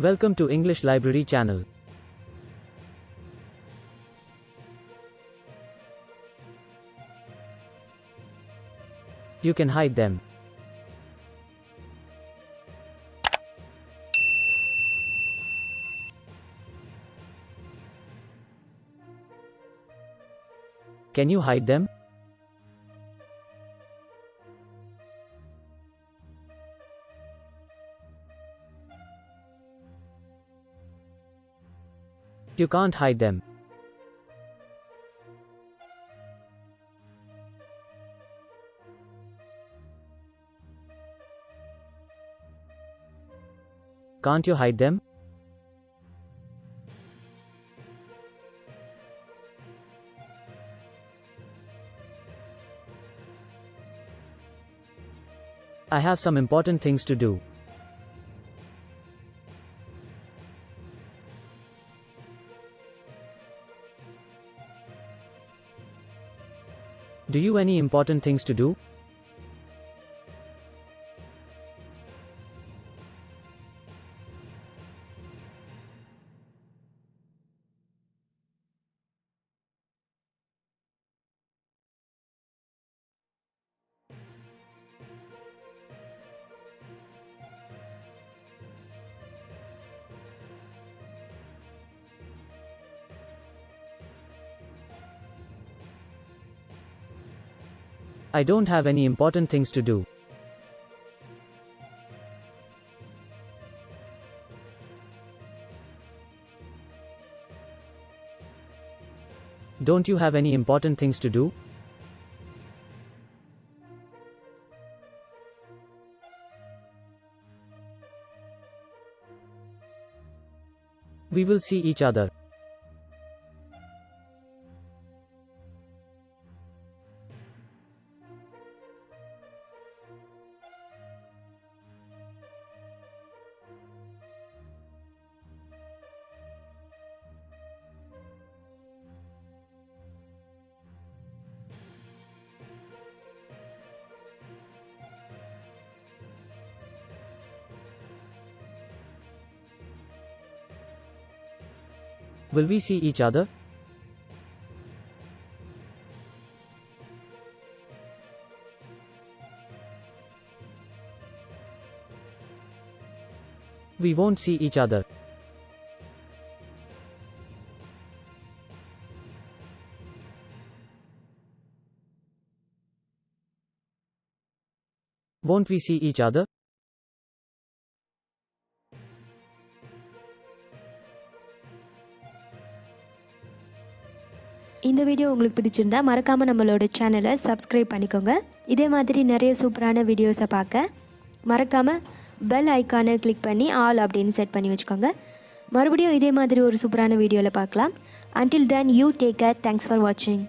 Welcome to English Library channel. You can hide them. Can you hide them? You can't hide them. Can't you hide them? I have some important things to do. Do you any important things to do? I don't have any important things to do. Don't you have any important things to do? We will see each other. Will we see each other? We won't see each other. Won't we see each other? இந்த video உங்களுக்கு பிடிச்சிருந்தா மறக்காம நம்மளோட சேனலை subscribe பண்ணிக்கோங்க. இதே மாதிரி நிறைய சூப்பரான வீடியோஸை பார்க்க மறக்காம பெல் ஐகானை கிளிக் பண்ணி ஆல் அப்படின்னு செட் பண்ணி வச்சுக்கோங்க. மறுபடியும் இதே மாதிரி ஒரு சூப்பரான வீடியோவில் பார்க்கலாம். Until then, you take care. Thanks for watching.